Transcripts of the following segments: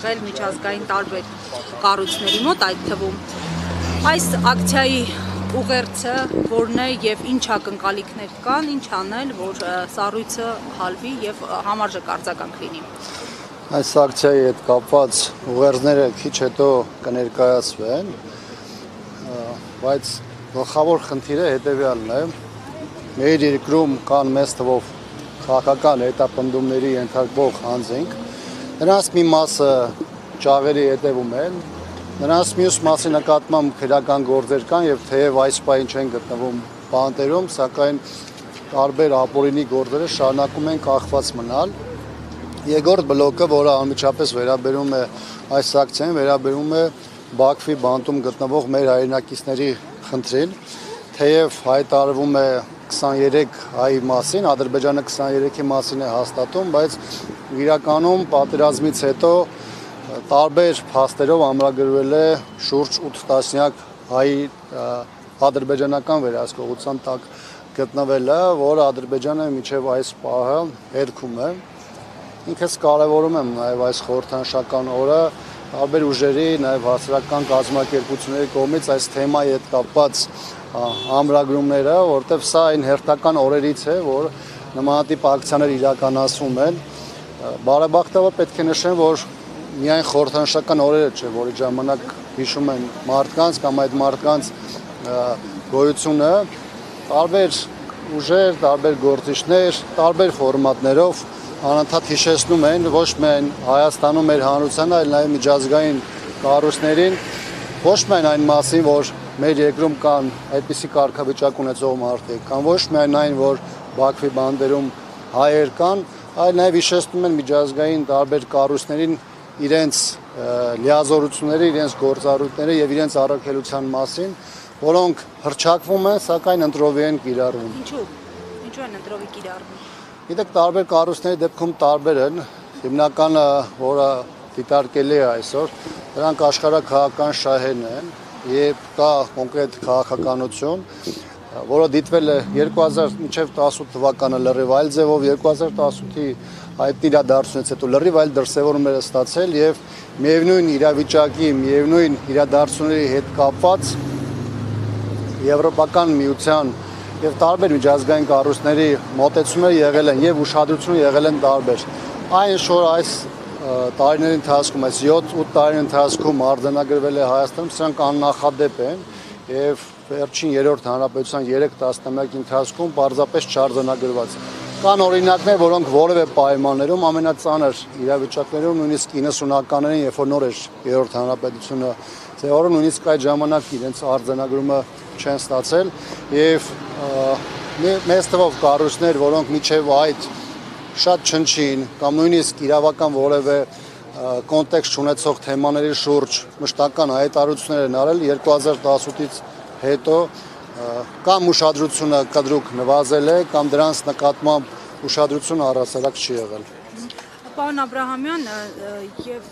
Միջազգային տարբեր կառույցների մոտ, այդ թվում այս ակցիայի ուղերձը որն է եւ ինչ ակնկալիքներ կան, ինչ անել, որ սառույցը հալվի եւ համարժեք արձագանք լինի։ Այս ակցիայի հետ կապված ուղերձները քիչ հետո կներկայացվեն, բայց գլխավոր խնդիրը հետեւյալն է. մեր երկրում կան մեծ թվով քաղաքական հետապնդումների ենթարկվող անձինք, նրանց մի մասը ճաղերի հետևում են, նրանց մյուս մասի նկատմամբ քրեական գործեր կան եւ թեև այս պահին չեն գտնվում բանտերում, սակայն տարբեր ապօրինի գործերը շարունակում են կախված մնալ։ Երկրորդ բլոկը, որը անմիջապես վերաբերում է այս ակցիային, վերաբերում է Բաքվի բանտում գտնվող մեր հայրենակիցների խնդրին, թեև հայտարարվում է 23 հայի մասին, Ադրբեջանը 23-ի մասին է հաստատում, բայց իրականում պատերազմից հետո տարբեր փաստերով ամրագրվել է շուրջ 8 տասնյակ հայի ադրբեջանական վերահսկողության տակ գտնվելը, որը Ադրբեջանը մինչև այս պահը հետքում է։ Ինքս կարևորում եմ նաև այս խորհրդանշական օրը տարբեր ուժերի, նաև հասարակական կազմակերպությունների կողմից այս թեմայի հետ կապված ամրագրումները, որտեղ սա այն հերթական օրերից է, որ նմանատիպ ակցիաներ իրականացվում են։ Բարեբախտաբար պետք է նշեմ, որ միայն խորհրդանշական օրերը չէ, որի ժամանակ հիշում են մարդկանց կամ այդ մարդկանց գոյությունը, տարբեր ուժեր, տարբեր գործիչներ, տարբեր ֆորմատներով անընդհատ հիշեցնում են ոչ միայն Հայաստանում մեր հանրությանը, այլ նաև միջազգային կառույցներին, ոչ միայն այն մասին, որ մեր երկրում կան այդպիսի կարգավիճակ ունեցող մարդիկ, կամ ոչ միայն այն, որ Բաքվի բանդերում հայեր կան, այլ նաև հիշեցնում են միջազգային տարբեր կառույցներին իրենց լիազորությունները, իրենց գործառույթները եւ իրենց առաքելության մասին, որոնք հրճակվում են, սակայն ընտրովի են կիրառվում։ Ինչու են ընտրովի կիրառվում։ Գիտեք, տարբեր կառույցների դեպքում տարբեր են, հիմնականը, որը դիտարկելի է այսօր, դրանք աշխարհաքաղաքական շահերն են, եւ կա կոնկրետ քաղաքականություն, որը դիտվել է 2018 թվականը լրիվ այլ ձևով, 2018-ի այդ իրադարձությունից հետո լրիվ այլ դրսևորումներ է ստացել եւ միևնույն իրավիճակի, միևնույն իրադարձությունների հետ կապված Եվրոպական միության եւ տարբեր միջազգային կառույցների մոտեցումները եղել են եւ ուշադրությունը եղել են տարբեր։ Այն որ այս տարիների ընթացքում, այս 7-8 տարիների ընթացքում արձանագրվել է Հայաստանում, սրանք աննախադեպ են եւ վերջին երրորդ հանրապետության 3 տասնամյակի ընթացքում պարզապես չարձանագրված։ Կան օրինակներ, որոնք որևէ պայմաններում ամենածանր իրավիճակներում, նույնիսկ 90-ականներին, երբ որ նոր էր երրորդ հանրապետությունը ձևավորում, նույնիսկ այդ ժամանակ իրենց արձանագրումը չեն ստացել եւ մեծ թվով կառույցներ, որոնք միջև այդ շատ չնչին կամ նույնիսկ իրավական որևէ կոնտեքստ չունեցող թեմաների շուրջ մշտական հայտարարություններ են արել 2018-ից հետո կամ ուշադրությունը կտրուկ նվազել է կամ դրանց նկատմամբ ուշադրությունը առհասարակ չի եղել։ Պարոն Աբրահամյան, եւ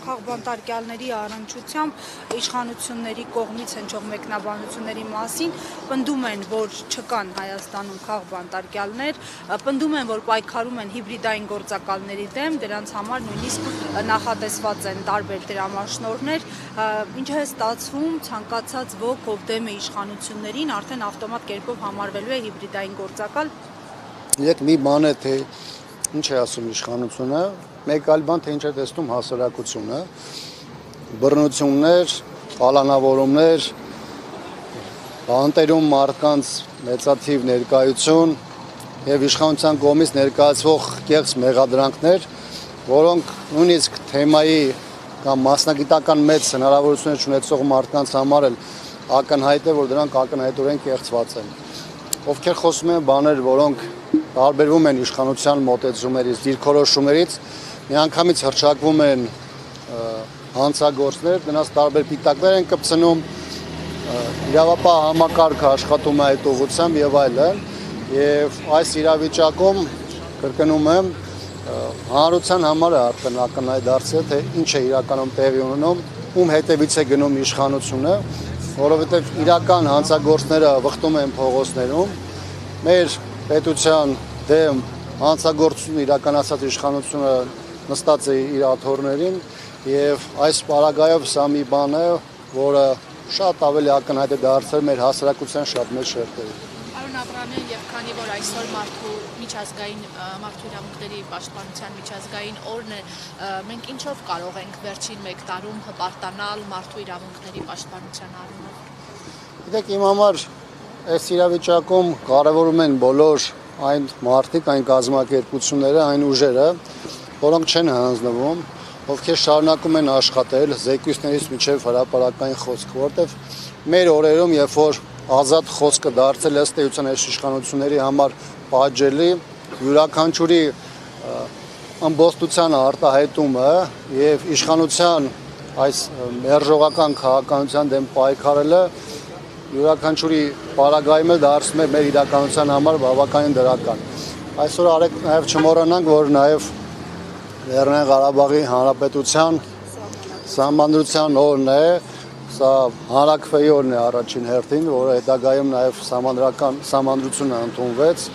քաղբանտարկյալների առնչությամբ իշխանությունների կողմից հնչող մեկնաբանությունների մասին պնդում են, որ չկան Հայաստանում քաղբանտարկյալներ, պնդում են, որ պայքարում են հիբրիդային գործակալների դեմ, դրանց համար նույնիսկ նախատեսված են տարբեր դրամաշնորհներ, ինչ է ստացվում ցանկացած ոք, ով դեմ է իշխանություններին, արդեն ավտոմատ կերպով համարվելու է հիբրիդային գործակալ։ Եկ մի բան է, թե ինչ է ասում իշխանությունը, մեկ այլ բան, թե ինչ է տեսնում հասարակությունը, բռնություններ, պալանավորումներ, բանտերում մարդկանց մեծաթիվ ներկայություն եւ իշխանության կողմից ներկայացվող կեղծ մեղադրանքներ, որոնք նույնիսկ թեմայի կամ մասնագիտական մեծ հնարավորություններ ունեցող մարդկանց համար էլ ակնհայտ է, որ դրանք ակնհայտորեն կեղծված են։ Ովքեր խոսում են բաներ, որոնք տարբերվում են իշխանության մոտեցումներից, դիրքորոշումներից, միանգամից հրճակվում են հանցագործներ, դրանց տարբեր պիտակներ են կպցնում, իրավապահ համակարգը աշխատում է այդ ուղղությամբ եւ այլն, եւ այս իրավիճակում կրկնում եմ, հանրության համար է արդեն ակնհայտ դարձել, թե ինչ է իրականում տեղի ունենում, ում հետևից է գնում իշխանությունը, որովհետեւ իրական հանցագործները վխտում են փողոցներում, մեր պետության դեմ հանցագործություն իրականացած իշխանությունը նստած է իր աթոռներին եւ այս պարագայով սա մի բան է, որը շատ ավելի ակնհայտ է դարձել մեր հասարակության շատ մեծ շերտերին։ Պարոն Աբրահամյան, եւ քանի որ այսօր մարդու իրավունքների պաշտպանության միջազգային օրն է, մենք ինչով կարող ենք վերջին 1 տարում հպարտանալ մարդու իրավունքների պաշտպանության առումով։ Գիտեք, իմ համար այս իրավիճակում կարևորում են բոլոր այն մարդիկ, այն կազմակերպությունները, այն ուժերը, որոնք չեն հանձնվում, ովքեր շարունակում են աշխատել զեկույցներից մինչև հրապարակային խոսք, որտեղ մեր օրերում, երբ որ ազատ խոսքը դարձել ըստ էության այս իշխանությունների համար պատժելի, յուրաքանչյուրի ըմբոստության արտահայտումը եւ իշխանության այս մերժողական քաղաքականության դեմ պայքարելը յուրաքանչյուրի պարագայում է դարձնում է մեր իրականության համար բավականին դրական։ Այսօր արեք նաեւ չմոռանանք, որ նաեւ Լեռնային Ղարաբաղի Հանրապետության Սահմանադրության օրն է, սա հանրաքվեի օրն է առաջին հերթին, որը հետագայում նաեւ Սահմանադրությունը ընդունվեց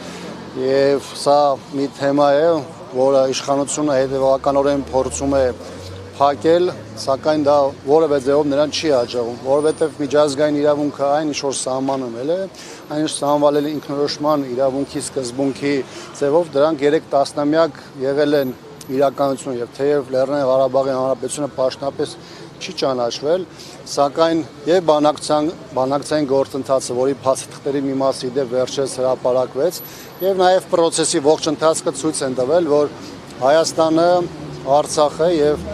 եւ սա մի թեմա է, որը իշխանությունը հետևականորեն փորձում է փակել, սակայն դա որևէ ձևով նրան չի հաջողում, որովհետև միջազգային իրավունքը այն ինչ որ սահմանում է, այն ինչ սահմանվել է ինքնորոշման իրավունքի սկզբունքի ձևով, դրանք 3 տասնամյակ եղել են իրականություն եւ թեև Լեռնային Ղարաբաղի Հանրապետությունը պաշտոնապես չի ճանաչվել, սակայն եւ բանակցային գործընթացը, որի փաստաթղթերի մի մասը իդեպ վերջերս հրապարակվեց, եւ նաեւ process-ի ողջ ընթացքը ցույց են տվել, որ Հայաստանը, Արցախը եւ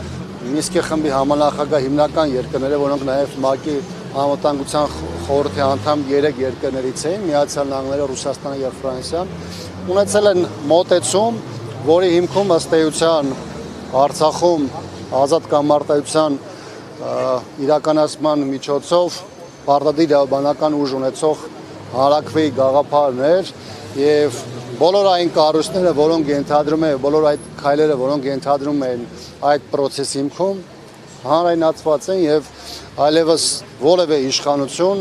Մինսկի խմբի համանախագահ հիմնական երկրները, որոնք նաեւ ՄԱԿ-ի անվտանգության խորհրդի անդամ 3 երկրներից էին, Միացյալ Նահանգները, Ռուսաստանը եւ Ֆրանսիան, ունեցել են մոտեցում, որի հիմքում ըստ էության Արցախում ազատ կամարտայության իրականացման միջոցով պարտադիր իրավաբանական ուժ ունեցող հանրաքվեի գաղափարներ եւ բոլոր այն կառույցները, որոնք ենթադրում են, բոլոր այդ քայլերը, որոնք ենթադրում են այդ process-ի հիմքում հանրայնացված են եւ այլևս որևէ իշխանություն,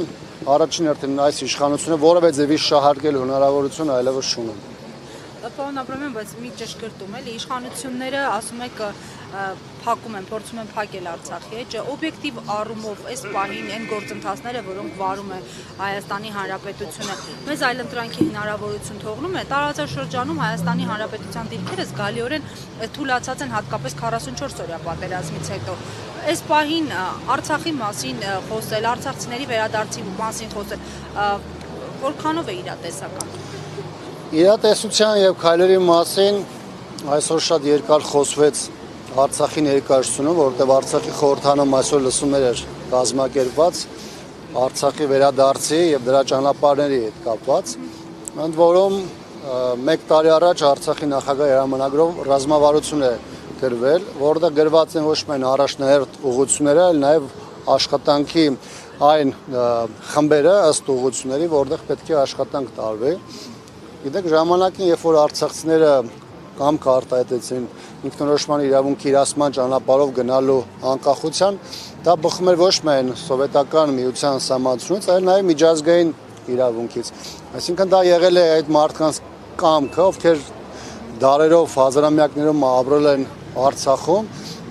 առաջին հերթին այս իշխանությունը որևէ ձևի շահարկելու հնարավորություն այլևս չունի։ Պարոն Աբրահամյան, բայց մի ճշգրտում էլի իշխանությունները ասում եք փակում են, փորձում են փակել Արցախի էջը, օբյեկտիվ առումով այս պահին այն գործընթացները, որոնք վարում է Հայաստանի Հանրապետությունը, մեզ այլընտրանքի հնարավորություն թողնում է տարածաշրջանում Հայաստանի Հանրապետության դիրքերը զգալիորեն թուլացած են, հատկապես 44-օրյա պատերազմից հետո։ Այս պահին Արցախի մասին խոսել, արցախցիների վերադարձի մասին խոսել, որքանով է իրատեսական։ Իրատեսության եւ քայլերի մասին այսօր շատ երկար խոսվեց Արցախի ներկայացնում, որտեղ Արցախի խորհրդանում այսօր լսումներ էր կազմակերպված Արցախի վերադարձի եւ դրա ճանապարհների հետ կապված, ընդ որում 1 տարի առաջ Արցախի նախագահի հրամանագրով ռազմավարություն է գրվել, որտեղ գրված են ոչ միայն առաջնահերթ ուղղությունները, այլ նաեւ աշխատանքի այն խմբերը ըստ ուղղությունների, որտեղ պետք է աշխատանք տարվի։ Գիտեք, ժամանակին, երբ որ արցախցիները կամք արտահայտեցին ինքնորոշման իրավունքի իրացման ճանապարհով գնալու անկախության, դա բխում էր ոչ միայն սովետական միության սահմանությունից, այլ նաև միջազգային իրավունքից։ Այսինքն դա եղել է այդ մարդկանց կամքը, ովքեր դարերով, հազարամյակներում ապրել են Արցախում,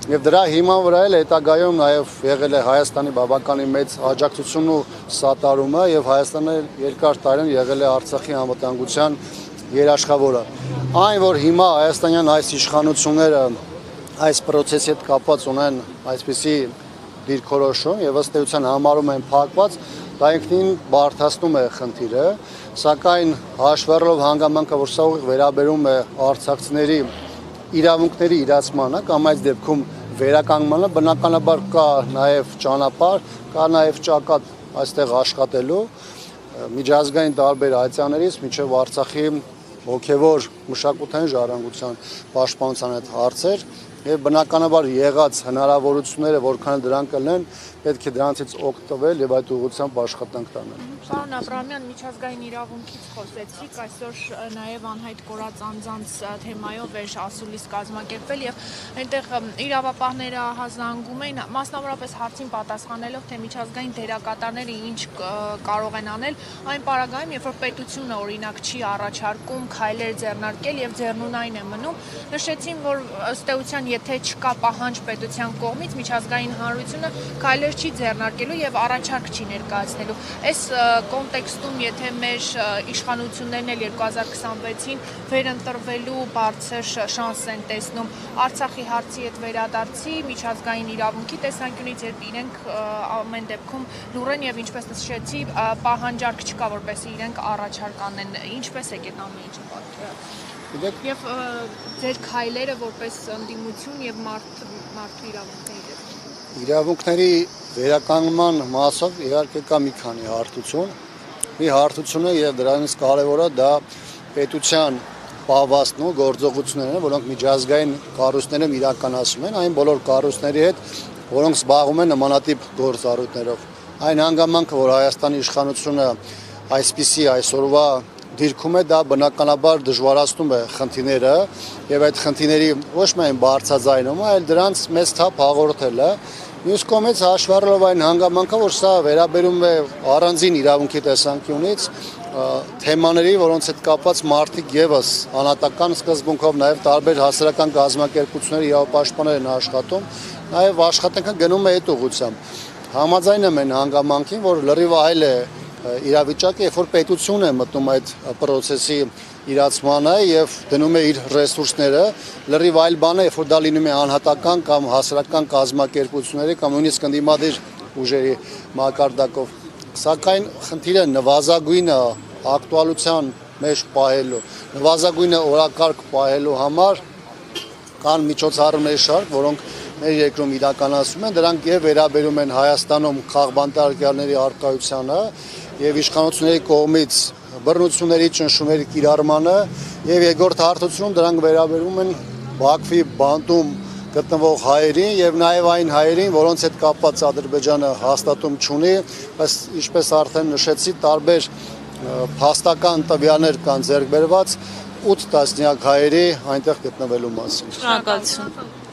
եւ դրա հիման վրա էլ հետագայում նաև եղել է Հայաստանի բավականին մեծ աջակցությունն ու սատարումը եւ Հայաստանը երկար տարին եղել է Արցախի անվտանգության երաշխավորը։ Այն որ հիմա հայաստանյան այս իշխանությունները այս process-ի հետ կապված ունեն այսպիսի դիրքորոշում եւ ըստ էության համարում են փակված, դա ինքնին բարդացնում է խնդիրը, սակայն հաշվառելով հանգամանքը, որ սա ուղիղ վերաբերում է արցախցիների իրավունքների իրացմանը կամ այս դեպքում վերականգնմանը, բնականաբար կա նաև ճանապարհ, կա նաև ճակատ այստեղ աշխատելու միջազգային տարբեր այցաներից մինչև Արցախի հոգևոր մշակութային ժառանգության պաշտպանության այդ հարցեր եւ բնականաբար եղած հնարավորությունները, որքան դրանք կլինեն, պետք է դրանցից օգտվել եւ այդ ուղղությամբ աշխատանք տանել։ Պարոն Աբրահամյան, միջազգային իրավունքից խոսեցիք, այսօր նաև անհայտ կորած անձանց թեմայով էր ասուլիս կազմակերպվել եւ այնտեղ իրավապահները ահազանգում էին, մասնավորապես հարցին պատասխանելով, թե միջազգային դերակատարները ինչ կարող են անել այն պարագայում, երբ որ պետությունը օրինակ չի առաջարկում քայլեր ձեռնարկել եւ ձեռնունայն է մնում, նշեցին, որ ըստ էության եթե չկա պահանջ պետության կողմից, միջազգային հանրությունը քայլեր չի ձեռնարկելու եւ առաջարկ չի ներկայացնելու։ Այս կոնտեքստում, եթե մեր իշխանություններն էլ 2026-ին վերընտրվելու բարձր շանս են տեսնում Արցախի հարցի հետ վերադարձի միջազգային իրավունքի տեսանկյունից, երբ իրենք ամեն դեպքում լուրեն եւ ինչպես նշեցի, պահանջարկ չկա, որպեսզի իրենք առաջարկ անեն, ինչպես է այդ ամեն ինչը պատկերացնում։ Եվ ձեր քայլերը որպես ընդդիմություն եւ մարդու իրավունքների իրավունքների վերականգնման մասով իհարկե կա մի քանի հարթություն։ Մի հարթությունը եւ դրանից կարևորը դա պետության պահվածքն ու գործողություններն են, որոնք միջազգային կառույցներում իրականացում են, այն բոլոր կառույցների հետ, որոնք զբաղվում են նմանատիպ գործառույթներով։ Այն հանգամանքը, որ Հայաստանի իշխանությունը այսպիսի այսօրվա դիրքում է, դա բնականաբար դժվարացնում է խնդիրները եւ այդ խնդիրների ոչ միայն բարձրաձայնումը, այլ դրանց մեծ թափ հաղորդելը։ Մյուս կողմից հաշվի առնելով այն հանգամանքը, որ սա վերաբերում է առանձին իրավունքի տեսանկյունից թեմաների, որոնց հետ կապված մարդիկ եւս անհատական սկզբունքով նաեւ տարբեր հասարակական կազմակերպությունների իրավապաշտպաններ են աշխատում, նաեւ աշխատանքը գնում է այդ ուղղությամբ։ Համաձայն եմ այն հանգամանքին, որ լրիվ այլ է իրավիճակը, երբ որ պետությունը մտնում այդ process-ի իրացմանը եւ դնում է իր ռեսուրսները, լրիվ այլ բան է, երբ որ դա լինում է անհատական կամ հասարակական կազմակերպությունների կամ նույնիսկ ընդդիմադիր ուժերի մակարդակով։ Սակայն խնդիրը նվազագույնը ակտուալության մեջ պահելու, նվազագույնը օրակարգ պահելու համար կան միջոցառումների շարք, որոնք մեր երկրում իրականացվում են, դրանք եւ վերաբերում են Հայաստանում քաղբանտարկյալների արկայությանը եւ իշխանությունների կողմից բռնությունների ճնշումների կիրառմանը եւ երկրորդ հարթությունում դրանք վերաբերում են Բաքվի բանտում գտնվող հայերին եւ նաեւ այն հայերին, որոնց հետ կապված Ադրբեջանը հաստատում չունի, բայց ինչպես արդեն նշեցի, տարբեր փաստական տվյալներ կան ձեռք բերված 8 տասնյակ հայերի այնտեղ գտնվելու մասին։ Շնորհակալություն։